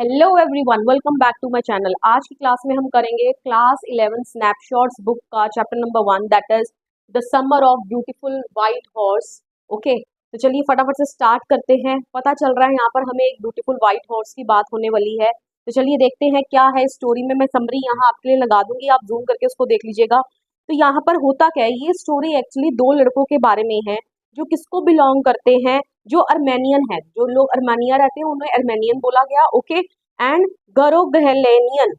Hello everyone, welcome back to my channel. आज की class में हम करेंगे क्लास 11 स्नैपशॉट्स बुक का chapter number 1 that is the summer of beautiful white horse. Okay, तो चलिए फटाफट से स्टार्ट करते हैं। पता चल रहा है यहाँ पर हमें एक ब्यूटीफुल वाइट हॉर्स की बात होने वाली है, तो चलिए देखते हैं क्या है स्टोरी में। मैं समरी यहाँ आपके लिए लगा दूंगी, आप जूम करके उसको देख लीजिएगा। तो यहाँ पर होता क्या है, ये स्टोरी एक्चुअली दो लड़कों के बारे में है जो किसको बिलोंग करते हैं, जो अर्मेनियन है। जो लोग अर्मेनिया रहते हैं उन्हें अर्मेनियन बोला गया। ओके, एंड गारोगहेलेनियन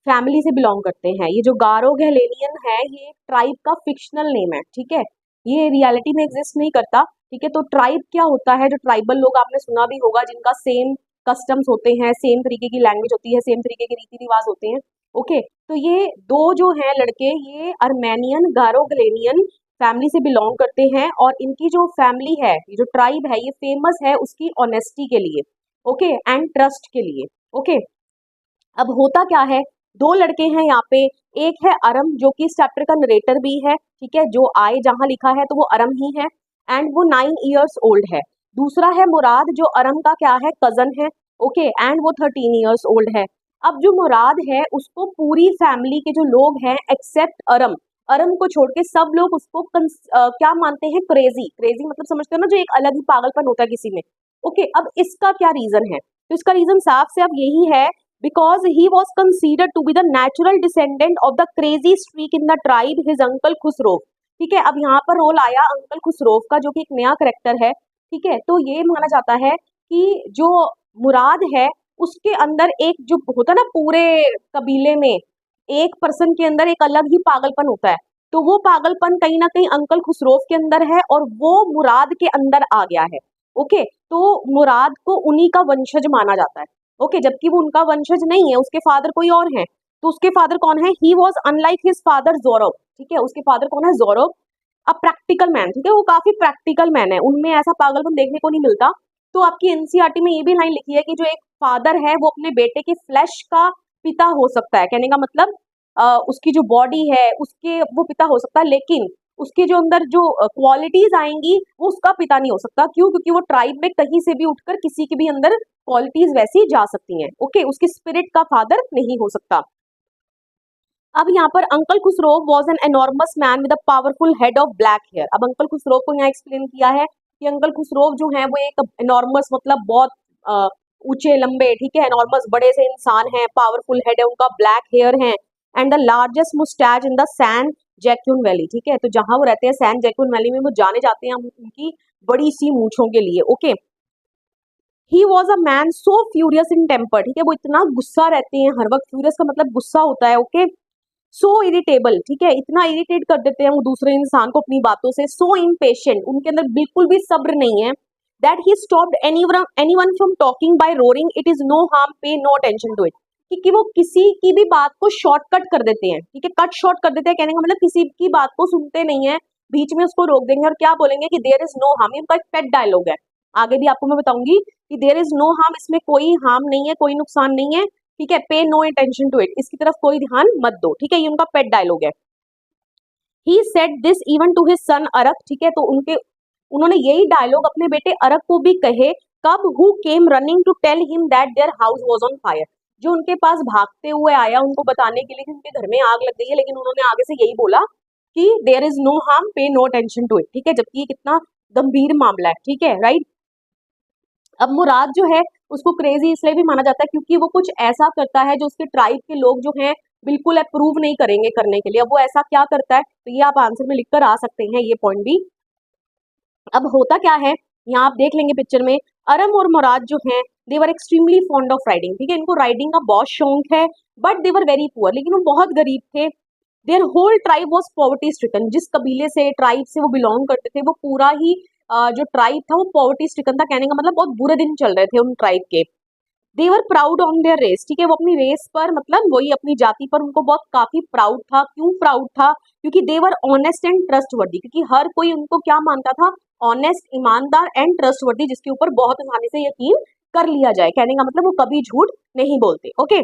फैमिली से बिलोंग करते हैं। ये जो गारोगहेलेनियन है ये ट्राइब का फिक्शनल नेम है, ठीक है, ये रियलिटी में एग्जिस्ट नहीं करता। ठीक है, तो ट्राइब क्या होता है, जो ट्राइबल लोग आपने सुना भी होगा जिनका सेम कस्टम्स होते हैं, सेम तरीके की लैंग्वेज होती है, सेम तरीके के रीति रिवाज होते हैं। ओके, तो ये दो जो हैं लड़के, ये अर्मेनियन गारोगहेलेनियन फैमिली से बिलोंग करते हैं और इनकी जो फैमिली है, ये जो ट्राइब है, ये फेमस है उसकी ऑनेस्टी के लिए, ओके, एंड ट्रस्ट के लिए। ओके, अब होता क्या है, दो लड़के हैं यहाँ पे। एक है अरम जो कि इस चैप्टर का नरेटर भी है, ठीक है, जो आए जहां लिखा है तो वो अरम ही है, एंड वो 9 इयर्स ओल्ड है। दूसरा है मुराद जो अरम का क्या है, कजन है। ओके, एंड वो 13 इयर्स ओल्ड है। अब जो मुराद है उसको पूरी फैमिली के जो लोग हैं एक्सेप्ट अरम, अरम को छोड़ के सब लोग उसको क्या मानते हैं, क्रेजी। क्रेजी मतलब समझते हो ना, जो एक अलग ही पागलपन होता है किसी में। ओके, अब इसका क्या रीजन है, तो इसका रीजन साफ से अब यही है, because he was considered to be the natural descendant of the crazy streak in the tribe his uncle खुसरोव। ठीक है, अब यहाँ पर रोल आया अंकल खुसरोव का जो कि एक नया करेक्टर है। ठीक है, तो ये माना जाता है कि जो मुराद है उसके अंदर एक जो होता है ना, पूरे कबीले में एक पर्सन के अंदर एक अलग ही पागलपन होता है, तो वो पागलपन कहीं ना कहीं अंकल खुसरोव के अंदर है और वो मुराद के अंदर आ गया है। ओके, तो मुराद को उन्हीं का वंशज माना जाता है। ओके, जबकि वो उनका वंशज नहीं है, उसके फादर कोई और हैं। तो उसके फादर कौन है, he was unlike his father Zorab. ठीक है, उसके फादर कौन है, जोरव, अ प्रैक्टिकल मैन। ठीक है, वो काफी प्रैक्टिकल मैन है, उनमें ऐसा पागलपन देखने को नहीं मिलता। तो आपकी एनसीईआरटी में ये भी लाइन लिखी है कि जो एक फादर है वो अपने बेटे के फ्लैश का पिता हो सकता है, कहने का मतलब उसकी जो बॉडी है उसके वो पिता हो सकता है, लेकिन उसके जो अंदर जो क्वालिटीज आएंगी वो उसका पिता नहीं हो सकता। क्यों, क्योंकि वो ट्राइब में कहीं से भी उठकर किसी के भी अंदर क्वालिटीज वैसी जा सकती हैं। ओके, उसकी स्पिरिट का फादर नहीं हो सकता। अब यहाँ पर uncle Khosrove was an enormous man with a powerful head of black hair. अब अंकल खुसरोव को यहाँ एक्सप्लेन किया है कि अंकल खुसरोव जो है वो एक एनॉर्मस मतलब बहुत ऊंचे लंबे, ठीक है, एनॉर्मस बड़े से इंसान हैं, पावरफुल हेड है उनका, ब्लैक हेयर है, and the largest moustache in the San Joaquin Valley. ठीक है, तो जहां वो रहते हैं सैन जैक्यून वैली में वो जाने जाते हैं उनकी बड़ी सी मूछों के लिए। Okay, he was a man so furious in temper. ठीक है, वो इतना गुस्सा रहते हैं हर वक्त, फ्यूरियस का मतलब गुस्सा होता है। ओके, सो इरिटेबल, ठीक है, इतना इरिटेट कर देते हैं वो दूसरे इंसान को अपनी बातों से। सो इम्पेशेंट, उनके अंदर बिल्कुल भी सब्र नहीं है। That he stopped anyone from talking by roaring, it is no harm, pay no attention to it. कि वो किसी की भी बात को शॉर्टकट कर देते हैं, ठीक है, कट शॉर्ट कर देते हैं, कहने का मतलब किसी की बात को सुनते नहीं है, बीच में उसको रोक देंगे और क्या बोलेंगे कि देयर इज नो हार्म। ये उनका एक पेट डायलॉग है, आगे भी आपको मैं बताऊंगी कि देयर इज नो हार्म, इसमें कोई हार्म नहीं है, कोई नुकसान नहीं है। ठीक है, पे नो अटेंशन टू इट, इसकी तरफ कोई ध्यान मत दो। ठीक है, ये उनका पेट डायलॉग है। He said this even to his son Arak. ठीक है, तो उन्होंने यही डायलॉग अपने बेटे अरक को भी कहे। कब, who came running to tell him that their house was on fire. जो उनके पास भागते हुए आया उनको बताने के लिए कि उनके घर में आग लग गई है, लेकिन उन्होंने आगे से यही बोला कि there is no harm, pay no attention to it. ठीक है, जबकि ये कितना गंभीर मामला है। ठीक है, राइट। अब मुराद जो है उसको क्रेजी इसलिए भी माना जाता है क्योंकि वो कुछ ऐसा करता है जो उसके ट्राइब के लोग जो हैं बिल्कुल अप्रूव नहीं करेंगे करने के लिए। अब वो ऐसा क्या करता है, तो ये आप आंसर में लिखकर आ सकते हैं ये पॉइंट भी। अब होता क्या है, यहाँ आप देख लेंगे पिक्चर में, अरम और मुराद जो हैं they were extremely fond of riding. ठीक है, इनको राइडिंग का बहुत शौक है, but they were very poor, लेकिन वो बहुत गरीब थे। Their whole tribe was poverty stricken, जिस कबीले से ट्राइब से वो बिलोंग करते थे वो पूरा ही जो ट्राइब था वो पॉवर्टी स्ट्रिकन था, कहने का मतलब बहुत बुरे दिन चल रहे थे उन ट्राइब के। देवर प्राउड ऑन देयर रेस। ठीक है, वो अपनी रेस पर मतलब वही अपनी जाति पर उनको बहुत काफी प्राउड था। क्यों प्राउड था, क्योंकि देवर ऑनेस्ट एंड ट्रस्टवर्दी, क्योंकि हर कोई उनको क्या मानता था, ऑनेस्ट, ईमानदार एंड ट्रस्टवर्दी, जिसके ऊपर बहुत आसानी से यकीन कर लिया जाए, कहने का मतलब वो कभी झूठ नहीं बोलते। Okay,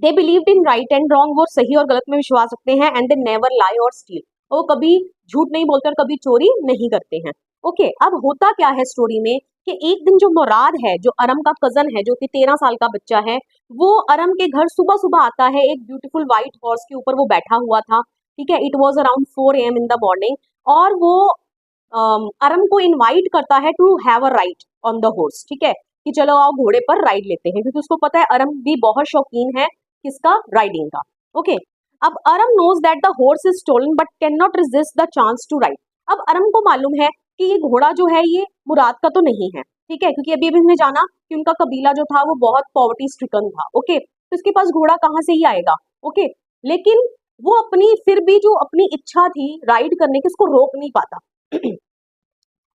they believed in right and wrong, वो सही और गलत में विश्वास रखते हैं, एंड दे नेवर लाई और स्टील, वो कभी झूठ नहीं बोलते और कभी चोरी नहीं करते हैं। ओके, अब होता क्या है स्टोरी में कि एक दिन जो मुराद है, जो अरम का कजन है, जो कि 13 साल का बच्चा है, वो अरम के घर सुबह सुबह आता है। एक ब्यूटीफुल व्हाइट हॉर्स के ऊपर वो बैठा हुआ था, ठीक है। It was around 4 AM in the morning, और वो अरम को इनवाइट करता है to have a ride on the horse, ठीक है, कि चलो आओ घोड़े पर राइड लेते हैं, क्योंकि उसको पता है अरम भी बहुत शौकीन है किसका, राइडिंग का। ओके, अब Aram knows that the horse is stolen but can not resist the chance to ride. अब अरम को मालूम है कि ये घोड़ा जो है ये मुराद का तो नहीं है, ठीक है, क्योंकि अभी अभी हमने जाना कि उनका कबीला जो था वो बहुत पॉवर्टी स्ट्रिकन था। ओके, तो इसके पास घोड़ा कहाँ से ही आएगा। ओके, लेकिन वो अपनी फिर भी जो अपनी इच्छा थी राइड करने की, उसको रोक नहीं पाता।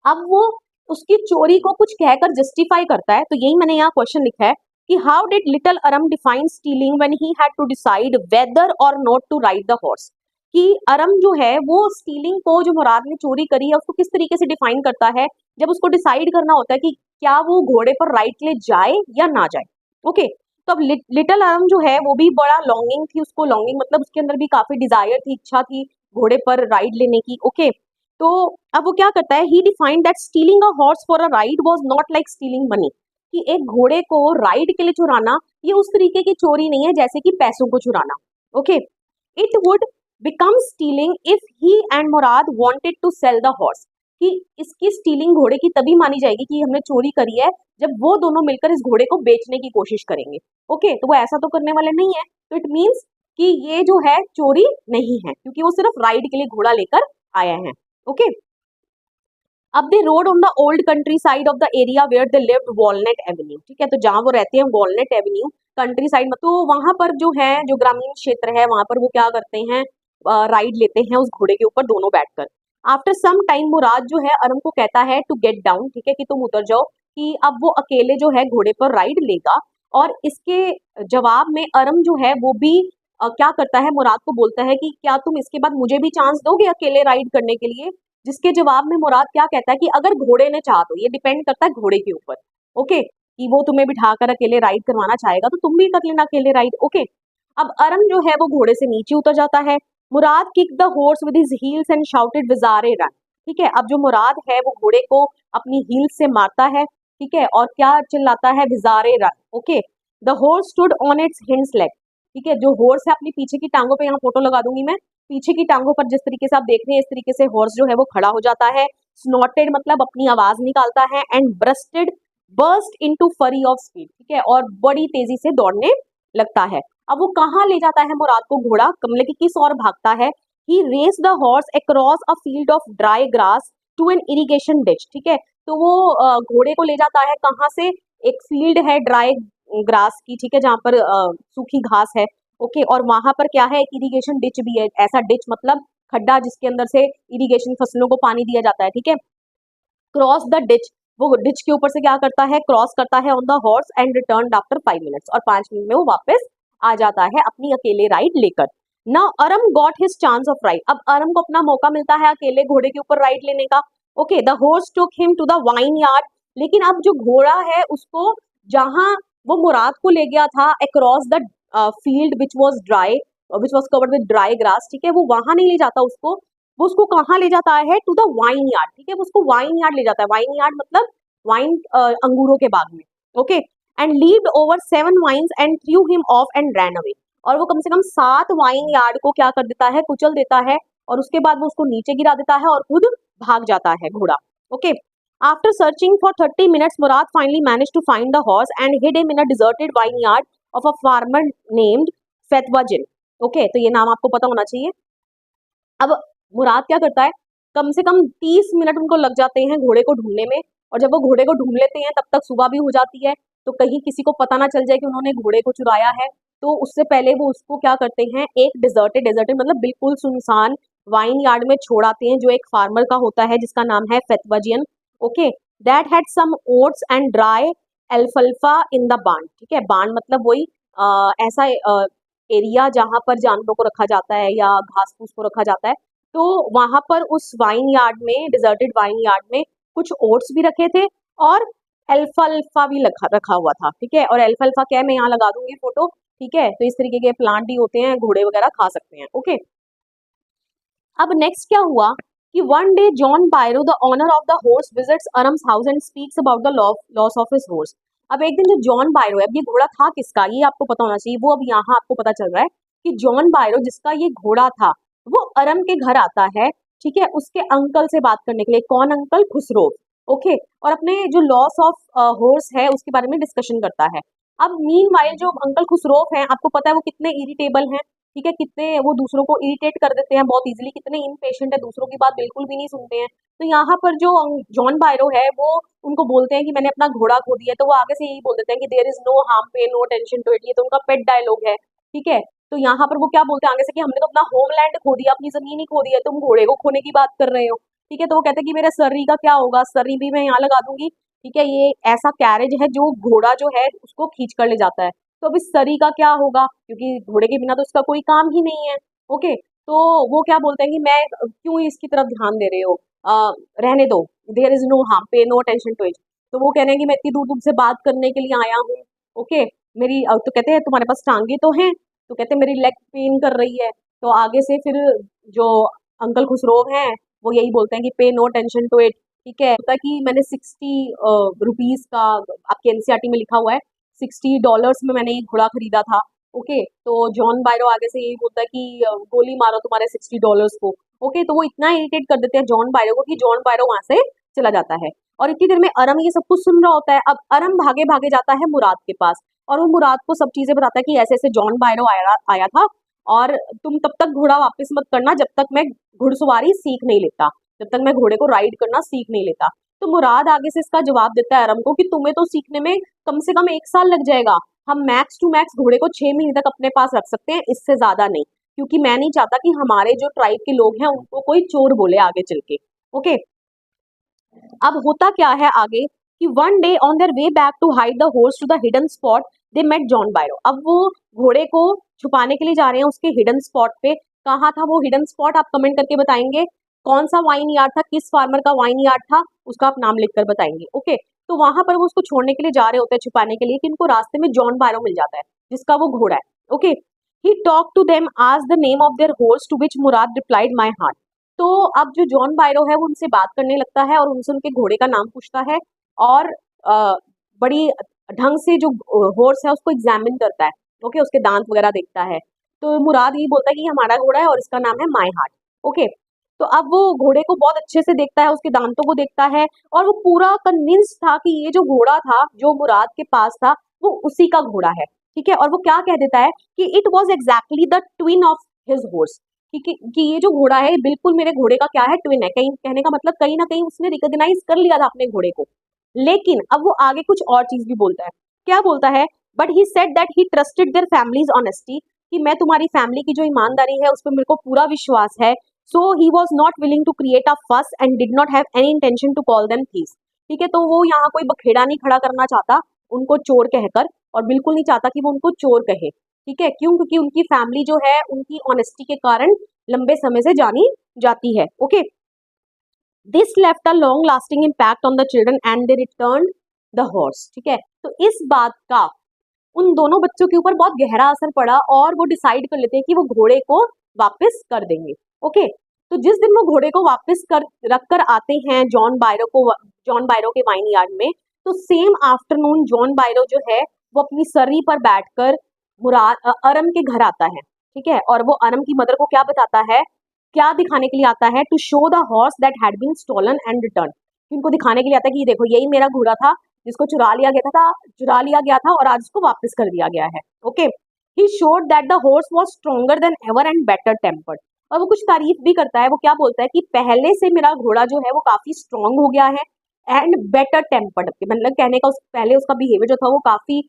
अब वो उसकी चोरी को कुछ कहकर जस्टिफाई करता है। तो यही मैंने यहाँ क्वेश्चन लिखा है कि how did little Aram define stealing when he had to decide whether or not to ride the horse. कि अरम जो है वो स्टीलिंग को, जो मुराद ने चोरी करी है, उसको किस तरीके से डिफाइन करता है जब उसको डिसाइड करना होता है कि क्या वो घोड़े पर राइड के लिए जाए या ना जाए। ओके, तो अब लिटिल अरम जो है वो भी बड़ा लॉन्गिंग थी, उसको लॉन्गिंग मतलब उसके अंदर भी काफी डिजायर थी, इच्छा थी घोड़े पर राइड लेने की। ओके, तो अब वो क्या करता है, he defined that stealing a horse for a ride was not like stealing money. कि एक घोड़े को राइड के लिए चुराना ये उस तरीके की चोरी नहीं है जैसे कि पैसों को चुराना। Okay, it would become stealing if he and Murad wanted to sell the horse. कि इसकी स्टीलिंग घोड़े की तभी मानी जाएगी कि हमने चोरी करी है जब वो दोनों मिलकर इस घोड़े को बेचने की कोशिश करेंगे। ओके, तो वो ऐसा तो करने वाले नहीं है, तो इट मीन्स कि ये जो है चोरी नहीं है, क्योंकि वो सिर्फ राइड के लिए घोड़ा लेकर आया है। ओके, अब they rode on the old countryside of the area where they lived, Walnut Avenue, ठीक है, तो जहां वो रहते हैं वॉलनट एवेन्यू कंट्री साइड में, तो वहां पर जो है, जो ग्रामीण क्षेत्र है, वहां पर वो क्या करते हैं, राइड लेते हैं उस घोड़े के ऊपर दोनों बैठकर। आफ्टर सम टाइम मुराद जो है अरम को कहता है टू गेट डाउन, ठीक है, कि तुम उतर जाओ, कि अब वो अकेले जो है घोड़े पर राइड लेगा। और इसके जवाब में अरम जो है वो भी क्या करता है, मुराद को बोलता है कि क्या तुम इसके बाद मुझे भी चांस दोगे अकेले राइड करने के लिए। जिसके जवाब में मुराद क्या कहता है कि अगर घोड़े ने चाहा तो, ये डिपेंड करता है घोड़े के ऊपर। ओके, कि वो तुम्हें बिठाकर अकेले राइड करवाना चाहेगा तो तुम भी कर लेना अकेले राइड। ओके, अब अरम जो है वो घोड़े से नीचे उतर जाता है। Mourad kick the horse with his heels and shouted Vazire run, ठीक है। अब जो मुराद है वो घोड़े को अपनी हील्स से मारता है, ठीक है, और क्या चिल्लाता है, Vazire run. Okay, the horse stood on its hinds leg, ठीक है, जो हॉर्स है अपनी पीछे की टांगों पे, यहाँ फोटो लगा दूंगी मैं, पीछे की टांगों पर जिस तरीके से आप देख रहे हैं इस तरीके से हॉर्स जो है वो खड़ा हो जाता है। स्नॉटेड मतलब अपनी आवाज निकालता है, एंड ब्रस्टेड बर्स्ट इनटू फरी ऑफ स्पीड, ठीक है, और बड़ी तेजी से दौड़ने लगता है। अब वो कहाँ ले जाता है मुराद को घोड़ा, कमले की किस ओर भागता है। He race the horse across a field of dry grass to an irrigation ditch, ठीक है, तो वो घोड़े को ले जाता है कहाँ से, एक फील्ड है ड्राई ग्रास की, ठीक है, जहाँ पर सूखी घास है। ओके, और वहां पर क्या है, एक इरिगेशन डिच भी है, ऐसा डिच मतलब खड्डा जिसके अंदर से इरिगेशन फसलों को पानी दिया जाता है, ठीक है। क्रॉस द डिच, वो डिच के ऊपर से क्या करता है, क्रॉस करता है on the horse and return after 5 minutes, और 5 मिनट में वो वापस आ जाता है अपनी अकेले राइड लेकर। Now अरम got his chance of ride, अब अरम को अपना मौका मिलता है अकेले घोड़े के ऊपर राइड लेने का। Okay, the horse took him to the vineyard, लेकिन अब जो घोड़ा है उसको जहां वो मुराद को ले गया था across the field which was dry, which was covered with dry grass, ठीक है, वो वहां नहीं ले जाता उसको, वो उसको कहाँ ले जाता है, टू द वाइन यार्ड, ठीक है, वो उसको वाइन यार्ड ले जाता है। वाइन यार्ड मतलब वाइन, अंगूरों के बाग में। Okay, and leaped over 7 vines and threw him off and ran away, और वो कम से कम 7 वाइन यार्ड को क्या कर देता है, कुचल देता है, और उसके बाद वो उसको नीचे गिरा देता है और खुद भाग जाता है घोड़ा। Okay, after searching for 30 minutes Mourad finally manage to find the horse and hid him in a deserted vineyard of a farmer named Fetvajian. Okay, तो ये नाम आपको पता होना चाहिए। अब मुराद क्या करता है, कम से कम 30 मिनट उनको लग जाते हैं घोड़े को ढूंढने में, और जब वो घोड़े को ढूंढ लेते हैं तब तक सुबह भी हो जाती है, तो कहीं किसी को पता ना चल जाए कि उन्होंने घोड़े को चुराया है। तो उससे पहले वो उसको क्या करते हैं, एक डिजर्टेड डेजर्टेड मतलब बिल्कुल सुनसान वाइन यार्ड में छोड़ आते हैं, जो एक फार्मर का होता है जिसका नाम है फेतवाजियन। Okay, that had some oats and dry एल्फल्फा in the bond, ठीक है, बांड मतलब वही ऐसा एरिया जहां पर जानवरों को रखा जाता है या घास फूस को रखा जाता है। तो वहां पर उस वाइन यार्ड में, डिजर्टेड वाइन यार्ड में कुछ ओट्स भी रखे थे, और एल्फाल्फा भी रखा हुआ था, ठीक है, और एल्फाल्फा क्या है, मैं यहाँ लगा दूंगी फोटो, ठीक है, तो इस तरीके के प्लांट भी होते हैं, घोड़े वगैरह खा सकते हैं। ओके, अब नेक्स्ट क्या हुआ कि one day John Byro the owner of the horse visits Aram's house and speaks about the loss of his horse. अब एक दिन जो जॉन बायरो है, अब ये घोड़ा था किसका ये आपको पता होना चाहिए, वो अब यहाँ आपको पता चल रहा है कि जॉन बायरो जिसका ये घोड़ा था वो अरम के घर आता है, ठीक है, उसके अंकल से बात करने के लिए। कौन अंकल? खुसरो। ओके, और अपने जो लॉस ऑफ हॉर्स है उसके बारे में डिस्कशन करता है। अब मीनवाइल जो अंकल खुसरोव हैं, आपको पता है वो कितने इरिटेबल हैं, ठीक है, कितने वो दूसरों को इरिटेट कर देते हैं बहुत इजीली, कितने इम्पेशेंट है, दूसरों की बात बिल्कुल भी नहीं सुनते हैं। तो यहाँ पर जो जॉन बायरो है वो उनको बोलते हैं कि मैंने अपना घोड़ा खो दिया, तो वो आगे से यही बोल देते हैं कि there is no harm, pay no tension to it. ये तो उनका पेट डायलॉग है, ठीक है। तो यहाँ पर वो क्या बोलते हैं आगे से कि हमने तो अपना होमलैंड खो दिया, अपनी जमीन ही खो दी है, तुम घोड़े को खोने की बात कर रहे हो, ठीक है। तो वो कहते हैं कि मेरे सर्री का क्या होगा, सर्री भी मैं यहाँ लगा दूंगी, ठीक है। ये ऐसा कैरेज है जो घोड़ा जो है उसको खींच कर ले जाता है, तो अब इस सरी का क्या होगा, क्योंकि घोड़े के बिना तो इसका कोई काम ही नहीं है। ओके, तो वो क्या बोलते हैं कि मैं क्यों इसकी तरफ ध्यान दे रहे हो, रहने दो, there is no harm, pay no attention to it. तो वो कह रहे हैं कि मैं इतनी दूर तुमसे बात करने के लिए आया हूँ, ओके। मेरी तो कहते हैं तुम्हारे पास टांगे तो हैं, तो कहते हैं मेरी लेग पेन कर रही है। तो आगे से फिर जो अंकल खुसरोव हैं वो यही बोलते हैं कि पे नो अटेंशन टू इट, ठीक है। होता है कि मैंने 60 रुपीज का, आपके एनसीईआरटी में लिखा हुआ है $60 में मैंने ये घोड़ा खरीदा था। ओके, तो जॉन बायरो आगे से यही बोलता है कि गोली मारो तुम्हारे $60 को। ओके, तो वो इतना इरिटेट कर देते हैं जॉन बायरो को कि जॉन बायरो वहां से चला जाता है। और इतनी देर में अरम ये सब कुछ सुन रहा होता है। अब अरम भागे भागे जाता है मुराद के पास, और वो मुराद को सब चीजें बताता है कि ऐसे ऐसे जॉन बायरो आया था, और तुम तब तक घोड़ा वापस मत करना जब तक मैं घुड़सवारी सीख नहीं लेता, जब तक मैं घोड़े को राइड करना सीख नहीं लेता। तो मुराद आगे से इसका जवाब देता है अरम को कि तुम्हें तो सीखने में कम से कम 1 साल लग जाएगा, हम मैक्स टू मैक्स घोड़े को 6 महीने तक अपने पास रख सकते हैं, इससे ज्यादा नहीं, क्योंकि मैं नहीं चाहता कि हमारे जो ट्राइब के लोग हैं उनको कोई चोर बोले आगे चल के। ओके, अब होता क्या है आगे कि one day on their way back to hide the horse to the hidden spot they met John Byro. अब वो घोड़े को छुपाने के लिए जा रहे हैं उसके हिडन स्पॉट पे। कहाँ था वो हिडन स्पॉट, आप कमेंट करके बताएंगे। कौन सा वाइन यार्ड था, किस फार्मर का वाइन यार्ड था, उसका आप नाम लिखकर बताएंगे। ओके, तो वहां पर वो उसको छोड़ने के लिए जा रहे होते हैं छुपाने के लिए, कि उनको रास्ते में जॉन बायरो मिल जाता है जिसका वो घोड़ा है। Okay, he talk to them as the name of their horse to which Mourad replied my heart. तो अब जो जॉन बायरो है वो उनसे बात करने लगता है और उनसे उनके घोड़े का नाम पूछता है, और बड़ी ढंग से जो हॉर्स है उसको एग्जामिन करता है। ओके, उसके दांत वगैरह देखता है। तो मुराद ये बोलता है कि हमारा घोड़ा है और इसका नाम है माई हार्ट। ओके, तो अब वो घोड़े को बहुत अच्छे से देखता है, उसके दांतों को देखता है, और वो पूरा कन्विंस था कि ये जो घोड़ा था जो मुराद के पास था वो उसी का घोड़ा है, ठीक है। और वो क्या कह देता है कि it was exactly the twin of his horse, कि ये जो घोड़ा है बिल्कुल मेरे घोड़े का क्या है, ट्विन है। कहीं कहने का मतलब कहीं ना कहीं उसने रिकॉग्नाइज कर लिया था अपने घोड़े को। लेकिन अब वो आगे कुछ और चीज भी बोलता है। क्या बोलता है? But he said that he trusted their families honesty, कि मैं तुम्हारी फैमिली की जो ईमानदारी है उस पर मेरे को पूरा विश्वास है। So he was not willing to create a fuss and did not have any intention to call them thieves, ठीक है। तो वो यहाँ कोई बखेड़ा नहीं खड़ा करना चाहता उनको चोर कहकर, और बिल्कुल नहीं चाहता कि वो उनको चोर कहे, ठीक है। क्यों? क्योंकि उनकी फैमिली जो है उनकी ऑनेस्टी के कारण लंबे समय से जानी जाती है। Okay, this left a long lasting impact on the children and they return the horse, ठीक है। तो इस बात का उन दोनों बच्चों के ऊपर बहुत गहरा असर पड़ा, और वो डिसाइड कर लेते हैं कि वो घोड़े को वापस कर देंगे। ओके, तो जिस दिन वो घोड़े को वापस कर रख कर आते हैं जॉन बायरो के वाइन यार्ड में, तो सेम आफ्टरनून जॉन बायरो जो है वो अपनी सर्री पर बैठकर अरम के घर आता है, ठीक है। और वो अरम की मदर को क्या बताता है, क्या दिखाने के लिए आता है, to show the horse that had been stolen and return. उनको दिखाने के लिए आता है कि देखो यही मेरा घोड़ा था जिसको चुरा लिया गया था और आज उसको वापस कर दिया गया है। Okay, he showed that the horse was stronger than ever and better tempered. और वो कुछ तारीफ भी करता है। वो क्या बोलता है कि पहले से मेरा घोड़ा जो है वो काफी स्ट्रांग हो गया है, एंड बेटर टेम्पर्ड, मतलब कहने का पहले उसका बिहेवियर जो था वो काफी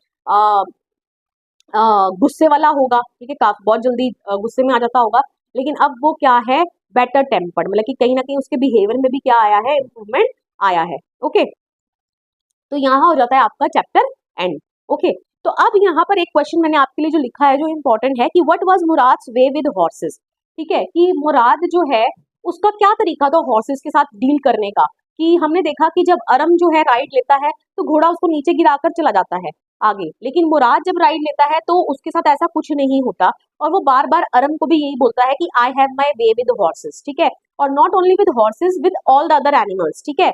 गुस्से वाला होगा, ठीक है, काफी बहुत जल्दी गुस्से में आ जाता होगा, लेकिन अब वो क्या है, बेटर टेम्पर्ड, मतलब कि कहीं ना कहीं उसके बिहेवियर में भी क्या आया है, इम्प्रूवमेंट आया है। ओके, तो यहाँ हो जाता है आपका चैप्टर एंड। ओके, तो अब यहाँ पर एक क्वेश्चन मैंने आपके लिए जो लिखा है जो इम्पोर्टेंट है कि what was Mourad's way with horses, ठीक है, कि मुराद जो है उसका क्या तरीका था हॉर्सेस के साथ डील करने का। कि हमने देखा कि जब अरम जो है राइड लेता है तो घोड़ा उसको नीचे गिराकर चला जाता है। आगे। लेकिन मुराद जब राइड लेता है तो उसके साथ ऐसा कुछ नहीं होता, और वो बार बार अरम को भी यही बोलता है कि I have my way with horses, ठीक है। और not only with horses, with all the other animals, ठीक है।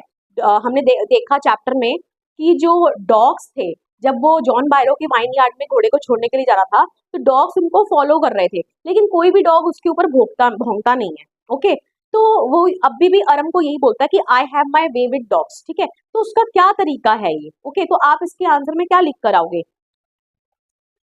हमने देखा चैप्टर में कि जो डॉग्स थे, जब वो जॉन बायरो की वाइन यार्ड में घोड़े को छोड़ने के लिए जा रहा था, तो डॉग्स उनको फॉलो कर रहे थे, लेकिन कोई भी डॉग उसके ऊपर भौंकता नहीं है। ओके, तो वो अभी भी अरम को यही बोलता है कि I have my way with dogs, ठीक है। तो उसका क्या तरीका है ये? ओके, तो आप इसके आंसर में क्या लिख कर आओगे?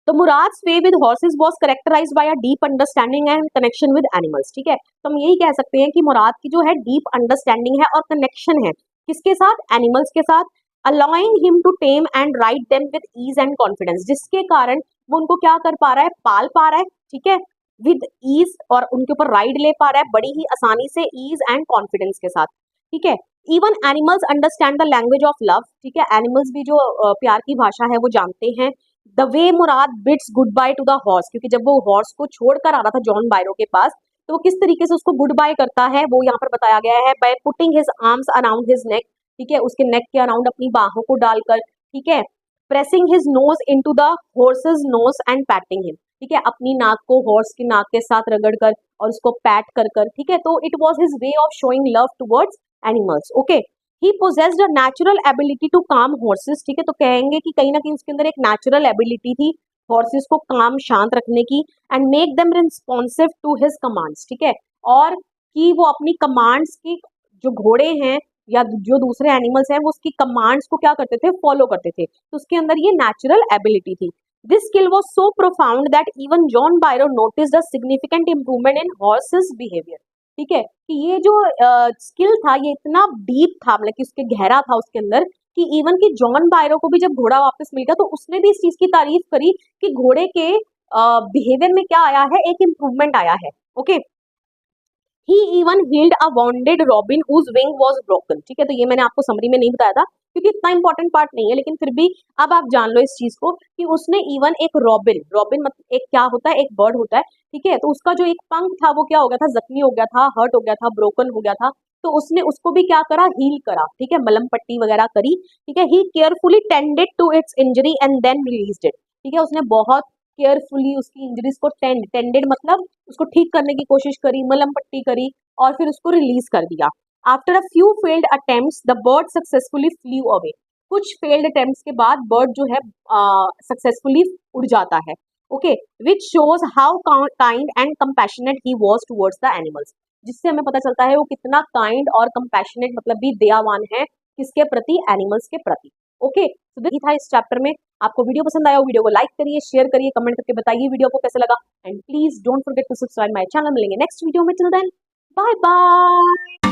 तो Mourad's way with horses was characterised by a deep understanding and connection with animals, ठीक है। तो हम यही कह सकते हैं कि मुराद की जो है डीप अंडरस्टैंडिंग है और कनेक्शन है, किसके साथ? एनिमल्स के साथ। Allowing him to tame and ride them with ease and confidence, जिसके कारण वो उनको क्या कर पा रहा है? पाल पा रहा है, ठीक है, विद ईज, और उनके ऊपर राइड ले पा रहा है बड़ी ही आसानी से, ईज एंड कॉन्फिडेंस के साथ, ठीक है। Even animals understand the language of love, ठीक है। एनिमल्स भी जो प्यार की भाषा है वो जानते हैं। The way Murad bids goodbye to the horse, क्योंकि जब वो हॉर्स को छोड़कर आ रहा था जॉन बायरो के पास, तो वो किस तरीके से उसको गुड बाय करता है वो यहाँ पर बताया गया है। By putting his arms around his neck, ठीक है, उसके नेक के अराउंड अपनी बाहों को डालकर, ठीक है। Pressing his nose into the horse's nose and patting him, ठीक है, अपनी नाक को हॉर्स की नाक के साथ रगड़कर और उसको पैट कर, ठीक है। तो it was his way of showing love towards animals. Okay, he possessed a natural ability to calm horses, ठीक है। तो कहेंगे कि कहीं ना कहीं उसके अंदर एक नेचुरल एबिलिटी थी हॉर्सेस को काम शांत रखने की, and make them responsive to his commands, ठीक है। और कि वो अपनी कमांड्स की, जो घोड़े हैं या जो दूसरे एनिमल्स हैं, वो उसकी कमांड्स को क्या करते थे? फॉलो करते थे। तो उसके अंदर ये नेचुरल एबिलिटी थी। This skill was so profound that even John बायरो notice the significant improvement in horses behaviour, ठीक है। कि ये जो स्किल था ये इतना डीप था, मतलब कि उसके गहरा था उसके अंदर, कि इवन कि जॉन बायरो को भी जब घोड़ा वापस मिल गया तो उसने भी इस चीज की तारीफ करी कि घोड़े के बिहेवियर में क्या आया है? एक इम्प्रूवमेंट आया है। Okay, he even healed a wounded robin whose wing was broken, ठीक है। तो ये मैंने आपको समरी में नहीं बताया था क्योंकि इतना इंपॉर्टेंट पार्ट नहीं है, लेकिन फिर भी अब आप जान लो इस चीज को कि उसने इवन एक रॉबिन, रॉबिन मतलब एक क्या होता है? एक बर्ड होता है, ठीक है। तो उसका जो एक पंख था वो क्या हो गया था? जख्मी हो गया था, हर्ट हो गया था, ब्रोकन हो गया था। तो उसने उसको भी क्या करा? हील करा, ठीक है, मलम पट्टी वगैरह करी, ठीक है। He carefully tended to its injury and then released it, ठीक है। उसने बहुत केयरफुली उसकी इंजरीज को टेंडेड मतलब उसको ठीक करने की कोशिश करी, मलम पट्टी करी, और फिर उसको रिलीज कर दिया। After a few failed attempts the bird successfully flu away, कुछ फेल्ड अटेम्प्ट्स के बाद बर्ड जो है सक्सेसफुली उड़ जाता है। Okay, which shows how kind and compassionate he was towards the animals, जिससे हमें पता चलता है वो कितना काइंड और कंपैशनेट मतलब भी दयावान है किसके प्रति? एनिमल्स के प्रति। ओके, तो यही था इस चैप्टर में। आपको वीडियो पसंद आया हो, वीडियो को लाइक करिए, शेयर करिए, कमेंट करके बताइए वीडियो को कैसे लगा, and please don't forget to subscribe my channel. मिलेंगे नेक्स्ट वीडियो में, टिल देन बाय बाय।